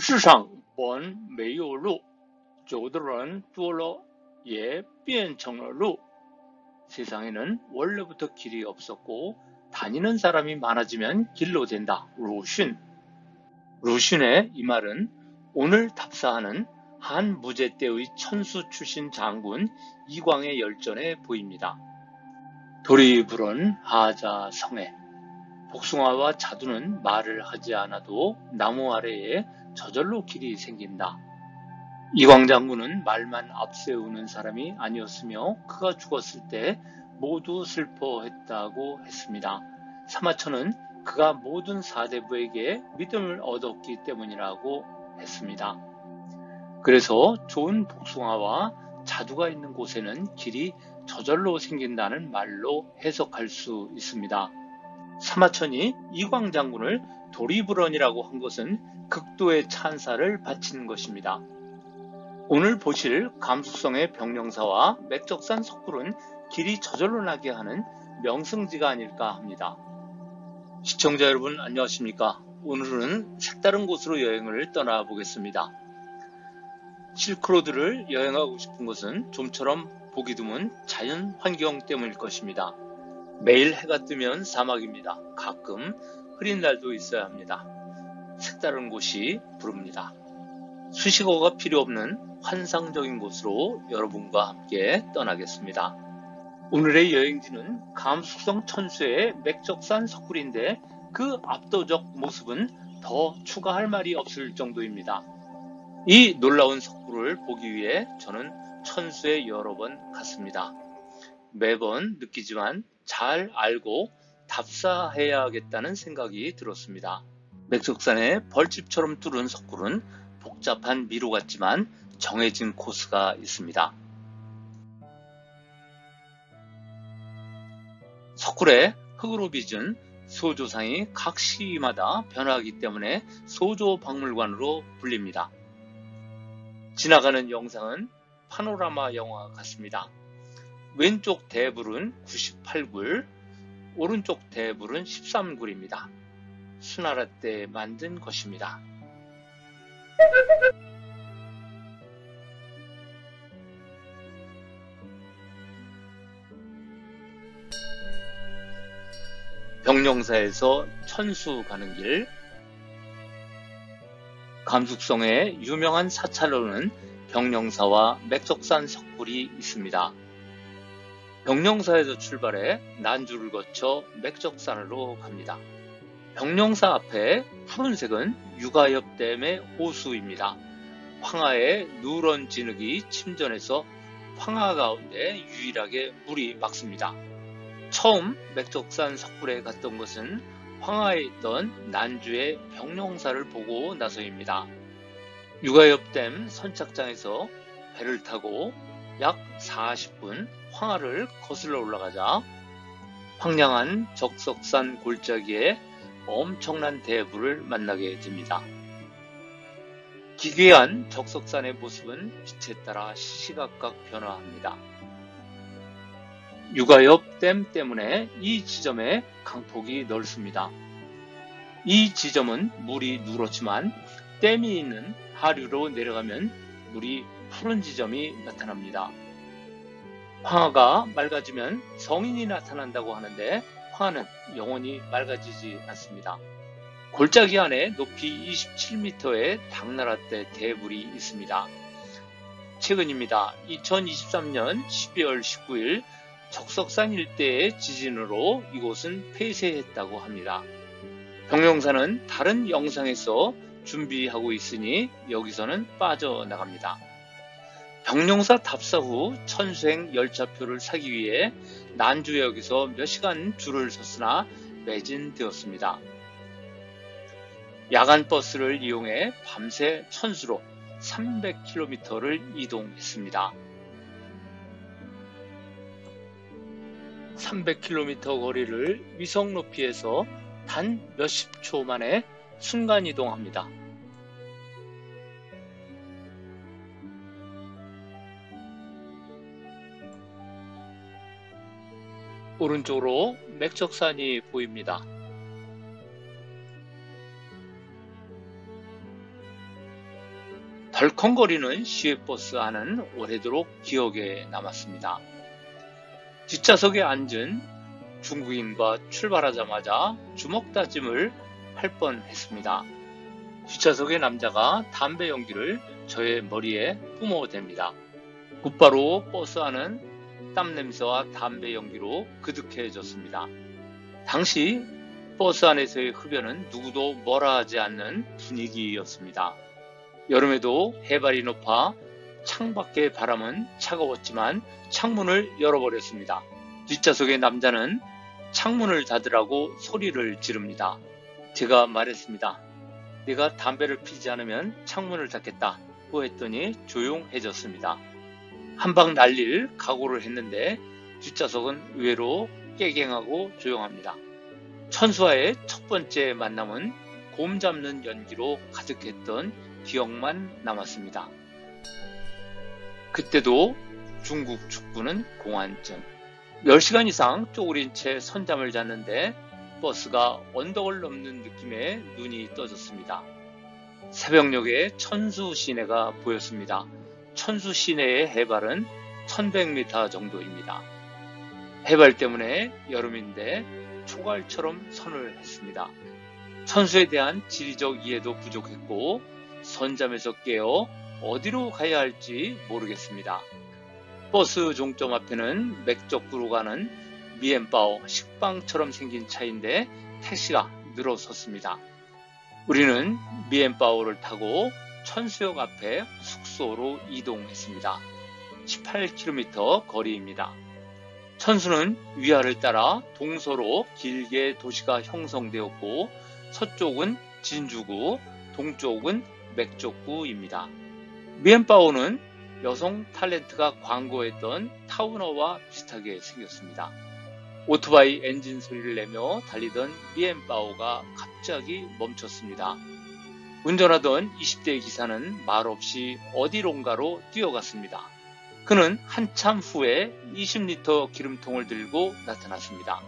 世上本没有路，走的人多了也变成了路。 세상에는 원래부터 길이 없었고 다니는 사람이 많아지면 길로 된다. 루슌. 루슌의 이 말은 오늘 답사하는 한 무제 때의 천수 출신 장군 이광의 열전에 보입니다. 돌이 불은 하자 성에. 복숭아와 자두는 말을 하지 않아도 나무 아래에 저절로 길이 생긴다. 이광 장군은 말만 앞세우는 사람이 아니었으며 그가 죽었을 때 모두 슬퍼했다고 했습니다. 사마천은 그가 모든 사대부에게 믿음을 얻었기 때문이라고 했습니다. 그래서 좋은 복숭아와 자두가 있는 곳에는 길이 저절로 생긴다는 말로 해석할 수 있습니다. 사마천이 이광 장군을 도리불언이라고 한 것은 극도의 찬사를 바치는 것입니다. 오늘 보실 감숙성의 병령사와 맥적산 석굴은 길이 저절로 나게 하는 명승지가 아닐까 합니다. 시청자 여러분 안녕하십니까? 오늘은 색다른 곳으로 여행을 떠나보겠습니다. 실크로드를 여행하고 싶은 것은 좀처럼 보기 드문 자연 환경 때문일 것입니다. 매일 해가 뜨면 사막입니다. 가끔 흐린 날도 있어야 합니다. 색다른 곳이 부릅니다. 수식어가 필요 없는 환상적인 곳으로 여러분과 함께 떠나겠습니다. 오늘의 여행지는 감숙성 천수의 맥적산 석굴인데 그 압도적 모습은 더 추가할 말이 없을 정도입니다. 이 놀라운 석굴을 보기 위해 저는 천수에 여러 번 갔습니다. 매번 느끼지만 잘 알고 답사해야겠다는 생각이 들었습니다. 맥적산의 벌집처럼 뚫은 석굴은 복잡한 미로 같지만 정해진 코스가 있습니다. 석굴에 흙으로 빚은 소조상이 각 시마다 변화하기 때문에 소조박물관으로 불립니다. 지나가는 영상은 파노라마 영화 같습니다. 왼쪽 대불은 98굴, 오른쪽 대불은 13굴입니다. 수나라 때 만든 것입니다. 병령사에서 천수 가는 길. 감숙성의 유명한 사찰로는 병령사와 맥적산 석굴이 있습니다. 병령사에서 출발해 난주를 거쳐 맥적산으로 갑니다. 병령사 앞에 푸른색은 유가엽댐의 호수입니다. 황하의 누런 진흙이 침전해서 황하 가운데 유일하게 물이 막습니다. 처음 맥적산 석굴에 갔던 것은 황하에 있던 난주의 병령사를 보고 나서입니다. 유가엽댐 선착장에서 배를 타고 약 40분 황하를 거슬러 올라가자 황량한 적석산 골짜기에 엄청난 대불을 만나게 됩니다. 기괴한 적석산의 모습은 빛에 따라 시시각각 변화합니다. 유가엽 댐 때문에 이 지점에 강폭이 넓습니다. 이 지점은 물이 누렇지만 댐이 있는 하류로 내려가면 물이 푸른 지점이 나타납니다. 황하가 맑아지면 성인이 나타난다고 하는데 황하는 영원히 맑아지지 않습니다. 골짜기 안에 높이 27m의 당나라떼 대불이 있습니다. 최근입니다. 2023년 12월 19일 적석산 일대의 지진으로 이곳은 폐쇄했다고 합니다. 병령사는 다른 영상에서 준비하고 있으니 여기서는 빠져나갑니다. 병령사 답사 후 천수행 열차표를 사기 위해 난주역에서 몇 시간 줄을 섰으나 매진되었습니다. 야간 버스를 이용해 밤새 천수로 300km를 이동했습니다. 300km 거리를 위성 높이에서 단 몇십 초 만에 순간 이동합니다. 오른쪽으로 맥적산이 보입니다. 덜컹거리는 시외버스 안은 오래도록 기억에 남았습니다. 뒷좌석에 앉은 중국인과 출발하자마자 주먹다짐을 할 뻔했습니다. 뒷좌석의 남자가 담배 연기를 저의 머리에 뿜어댑니다. 곧바로 버스 안은 땀 냄새와 담배 연기로 그득해졌습니다. 당시 버스 안에서의 흡연은 누구도 뭐라 하지 않는 분위기였습니다. 여름에도 해발이 높아 창밖의 바람은 차가웠지만 창문을 열어버렸습니다. 뒷좌석의 남자는 창문을 닫으라고 소리를 지릅니다. 제가 말했습니다. 내가 담배를 피지 않으면 창문을 닫겠다고 했더니 조용해졌습니다. 한 방 날릴 각오를 했는데 뒷좌석은 의외로 깨갱하고 조용합니다. 천수와의 첫 번째 만남은 곰 잡는 연기로 가득했던 기억만 남았습니다. 그때도 중국 축구는 공안쯤 10시간 이상 쪼그린 채 선잠을 잤는데 버스가 언덕을 넘는 느낌에 눈이 떠졌습니다. 새벽녘에 천수 시내가 보였습니다. 천수 시내의 해발은 1100m 정도입니다. 해발 때문에 여름인데 초갈처럼 선을 했습니다. 천수에 대한 지리적 이해도 부족했고 선잠에서 깨어 어디로 가야 할지 모르겠습니다. 버스 종점 앞에는 맥적구로 가는 미엔바오 식빵처럼 생긴 차인데 택시가 늘어섰습니다. 우리는 미엔바오를 타고 천수역 앞에 숙소로 이동했습니다. 18km 거리입니다. 천수는 위아래를 따라 동서로 길게 도시가 형성되었고 서쪽은 진주구, 동쪽은 맥적구입니다. 미엔바오는 여성 탤런트가 광고했던 타우너와 비슷하게 생겼습니다. 오토바이 엔진 소리를 내며 달리던 미엔바오가 갑자기 멈췄습니다. 운전하던 20대 기사는 말없이 어디론가로 뛰어갔습니다. 그는 한참 후에 20리터 기름통을 들고 나타났습니다.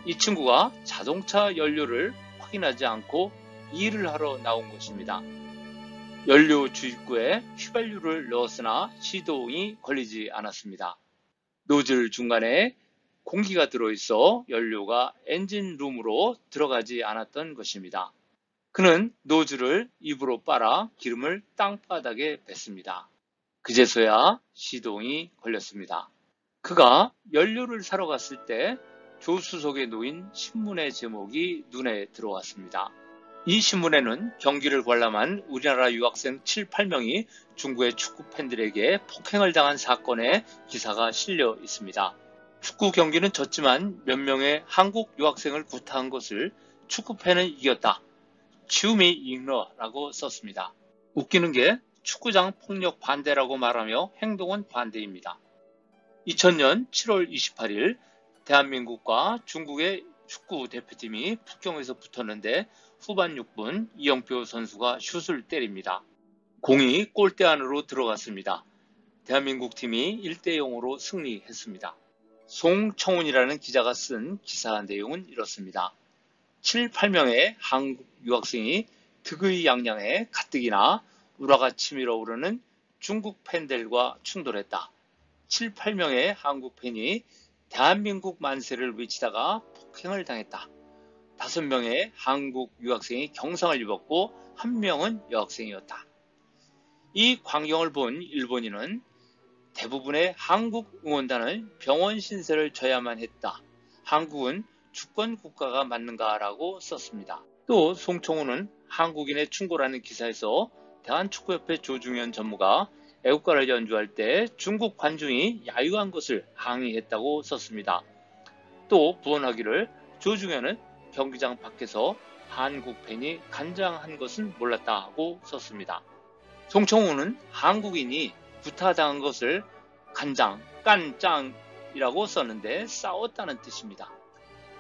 이 친구가 자동차 연료를 확인하지 않고 일을 하러 나온 것입니다. 연료 주입구에 휘발유를 넣었으나 시동이 걸리지 않았습니다. 노즐 중간에 공기가 들어있어 연료가 엔진룸으로 들어가지 않았던 것입니다. 그는 노즐을 입으로 빨아 기름을 땅바닥에 뱉습니다. 그제서야 시동이 걸렸습니다. 그가 연료를 사러 갔을 때 조수석에 놓인 신문의 제목이 눈에 들어왔습니다. 이 신문에는 경기를 관람한 우리나라 유학생 7, 8명이 중국의 축구 팬들에게 폭행을 당한 사건의 기사가 실려 있습니다. 축구 경기는 졌지만 몇 명의 한국 유학생을 구타한 것을 축구팬은 이겼다. 치움이 잉러라고 썼습니다. 웃기는 게 축구장 폭력 반대라고 말하며 행동은 반대입니다. 2000년 7월 28일 대한민국과 중국의 축구 대표팀이 북경에서 붙었는데 후반 6분 이영표 선수가 슛을 때립니다. 공이 골대 안으로 들어갔습니다. 대한민국 팀이 1대0으로 승리했습니다. 송청훈이라는 기자가 쓴 기사 내용은 이렇습니다. 7, 8명의 한국 유학생이 득의 양양에 가뜩이나 우라가 치밀어 오르는 중국 팬들과 충돌했다. 7, 8명의 한국 팬이 대한민국 만세를 외치다가 폭행을 당했다. 5명의 한국 유학생이 경상을 입었고 1명은 여학생이었다. 이 광경을 본 일본인은 대부분의 한국 응원단은 병원 신세를 져야만 했다. 한국은 주권 국가가 맞는가라고 썼습니다. 또 송청훈은 한국인의 충고라는 기사에서 대한축구협회 조중현 전무가 애국가를 연주할 때 중국 관중이 야유한 것을 항의했다고 썼습니다. 또 부언하기를 조중현은 경기장 밖에서 한국 팬이 간장한 것은 몰랐다고 썼습니다. 송청훈은 한국인이 구타당한 것을 간장, 깐짱이라고 썼는데 싸웠다는 뜻입니다.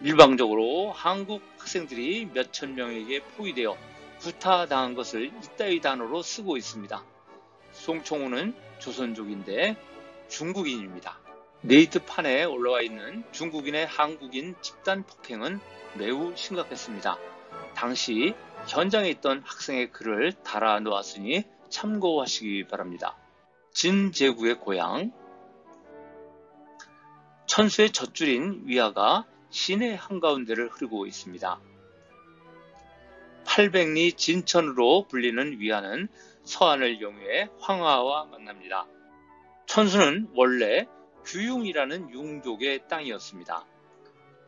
일방적으로 한국 학생들이 몇천 명에게 포위되어 구타당한 것을 이따위 단어로 쓰고 있습니다. 송청훈은 조선족인데 중국인입니다. 네이트판에 올라와 있는 중국인의 한국인 집단 폭행은 매우 심각했습니다. 당시 현장에 있던 학생의 글을 달아 놓았으니 참고하시기 바랍니다. 진제구의 고향. 천수의 젖줄인 위화가 시내 한가운데를 흐르고 있습니다. 800리 진천으로 불리는 위화는 서안을 영유해 황하와 만납니다. 천수는 원래 규융이라는 융족의 땅이었습니다.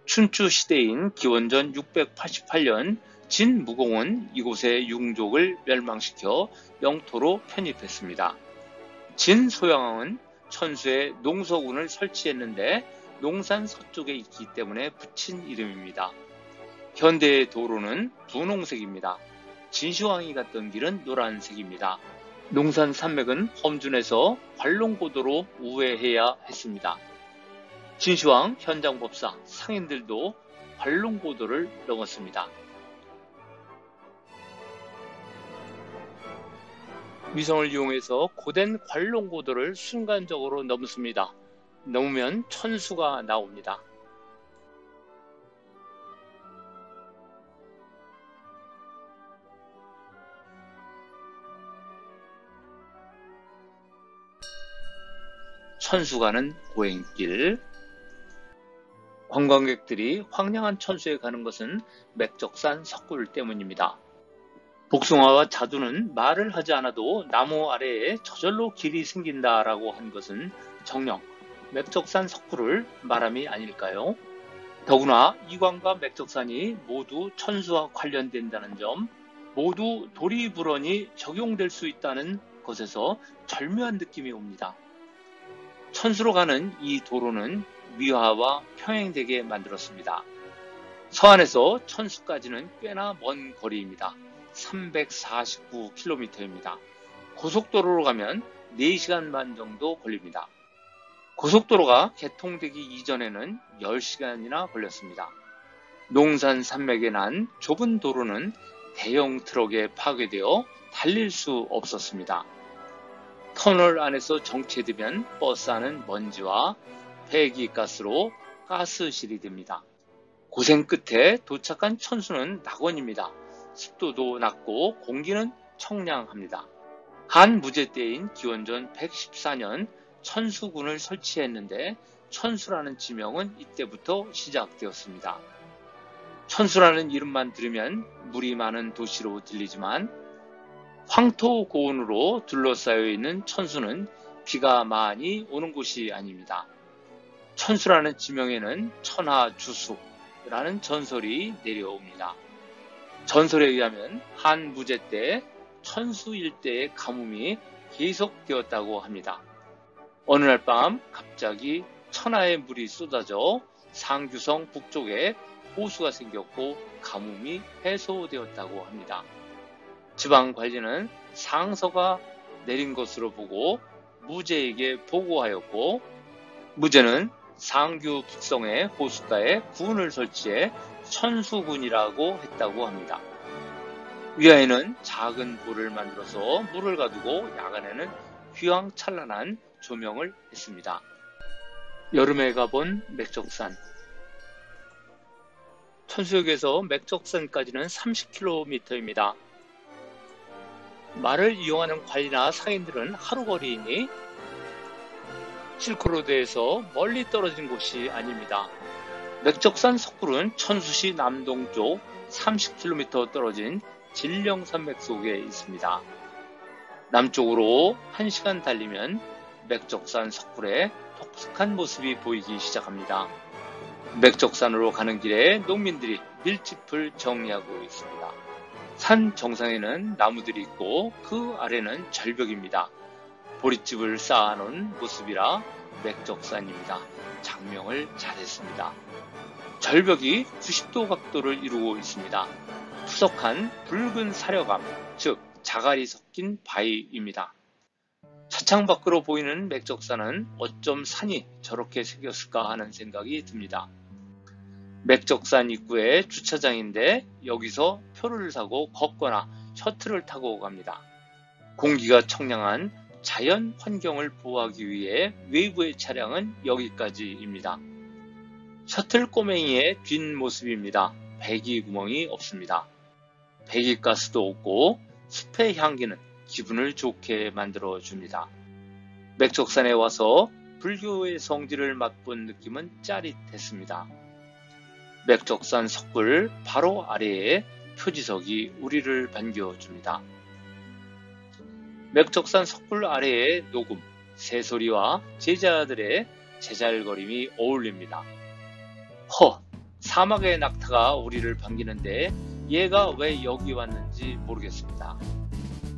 춘추 시대인 기원전 688년 진무공은 이곳의 융족을 멸망시켜 영토로 편입했습니다. 진소양왕은 천수에 농서군을 설치했는데 농산 서쪽에 있기 때문에 붙인 이름입니다. 현대의 도로는 분홍색입니다. 진시황이 갔던 길은 노란색입니다. 농산 산맥은 험준해서 관롱고도로 우회해야 했습니다. 진시황 현장법사 상인들도 관롱고도를 넘었습니다. 위성을 이용해서 고된 관롱고도를 순간적으로 넘습니다. 넘으면 천수가 나옵니다. 천수 가는 고행길. 관광객들이 황량한 천수에 가는 것은 맥적산 석굴 때문입니다. 복숭아와 자두는 말을 하지 않아도 나무 아래에 저절로 길이 생긴다라고 한 것은 정녕 맥적산 석굴을 말함이 아닐까요? 더구나 이관과 맥적산이 모두 천수와 관련된다는 점, 모두 도리불언이 적용될 수 있다는 것에서 절묘한 느낌이 옵니다. 천수로 가는 이 도로는 위화와 평행되게 만들었습니다. 서안에서 천수까지는 꽤나 먼 거리입니다. 349km입니다. 고속도로로 가면 4시간 반 정도 걸립니다. 고속도로가 개통되기 이전에는 10시간이나 걸렸습니다. 농산 산맥에 난 좁은 도로는 대형 트럭에 파괴되어 달릴 수 없었습니다. 터널 안에서 정체되면 버스 안은 먼지와 배기가스로 가스실이 됩니다. 고생 끝에 도착한 천수는 낙원입니다. 습도도 낮고 공기는 청량합니다. 한 무제 때인 기원전 114년 천수군을 설치했는데 천수라는 지명은 이때부터 시작되었습니다. 천수라는 이름만 들으면 물이 많은 도시로 들리지만 황토 고원으로 둘러싸여 있는 천수는 비가 많이 오는 곳이 아닙니다. 천수라는 지명에는 천하주수라는 전설이 내려옵니다. 전설에 의하면 한 무제 때 천수 일대의 가뭄이 계속되었다고 합니다. 어느 날 밤 갑자기 천하의 물이 쏟아져 상규성 북쪽에 호수가 생겼고 가뭄이 해소되었다고 합니다. 지방 관리는 상서가 내린 것으로 보고 무제에게 보고하였고 무제는 상규 북성의 호숫가에 군을 설치해 천수군이라고 했다고 합니다. 위아에는 작은 볼을 만들어서 물을 가두고 야간에는 휘황찬란한 조명을 했습니다. 여름에 가본 맥적산. 천수역에서 맥적산까지는 30km입니다. 말을 이용하는 관리나 상인들은 하루거리이니 실크로드에서 멀리 떨어진 곳이 아닙니다. 맥적산 석굴은 천수시 남동쪽 30km 떨어진 진령산맥 속에 있습니다. 남쪽으로 1시간 달리면 맥적산 석굴의 독특한 모습이 보이기 시작합니다. 맥적산으로 가는 길에 농민들이 밀짚을 정리하고 있습니다. 산 정상에는 나무들이 있고 그 아래는 절벽입니다. 보릿집을 쌓아놓은 모습이라 맥적산입니다. 장명을 잘했습니다. 절벽이 90도 각도를 이루고 있습니다. 푸석한 붉은 사려감, 즉 자갈이 섞인 바위입니다. 차창 밖으로 보이는 맥적산은 어쩜 산이 저렇게 생겼을까 하는 생각이 듭니다. 맥적산 입구에 주차장인데 여기서 표를 사고 걷거나 셔틀을 타고 갑니다. 공기가 청량한 자연 환경을 보호하기 위해 외부의 차량은 여기까지입니다. 셔틀 꼬맹이의 뒷모습입니다. 배기구멍이 없습니다. 배기가스도 없고 숲의 향기는 기분을 좋게 만들어줍니다. 맥적산에 와서 불교의 성지를 맛본 느낌은 짜릿했습니다. 맥적산 석굴 바로 아래에 표지석이 우리를 반겨줍니다. 맥적산 석굴 아래의 녹음, 새소리와 제자들의 제잘거림이 어울립니다. 사막의 낙타가 우리를 반기는데 얘가 왜 여기 왔는지 모르겠습니다.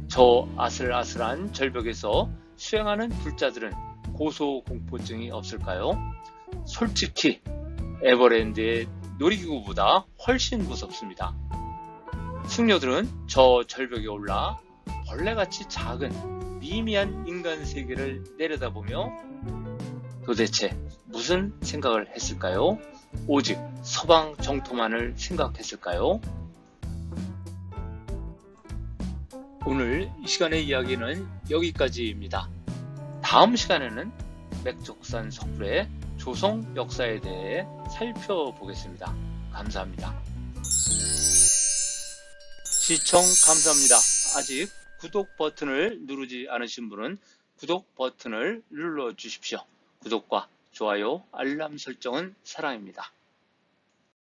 저 아슬아슬한 절벽에서 수행하는 불자들은 고소공포증이 없을까요? 솔직히 에버랜드의 놀이기구보다 훨씬 무섭습니다. 승려들은 저 절벽에 올라 벌레같이 작은 미미한 인간 세계를 내려다보며 도대체 무슨 생각을 했을까요? 오직 서방 정토만을 생각했을까요? 오늘 이 시간의 이야기는 여기까지입니다. 다음 시간에는 맥적산 석굴의 조성 역사에 대해 살펴보겠습니다. 감사합니다. 시청 감사합니다. 아직 구독 버튼을 누르지 않으신 분은 구독 버튼을 눌러 주십시오. 구독과 좋아요, 알람 설정은 사랑입니다.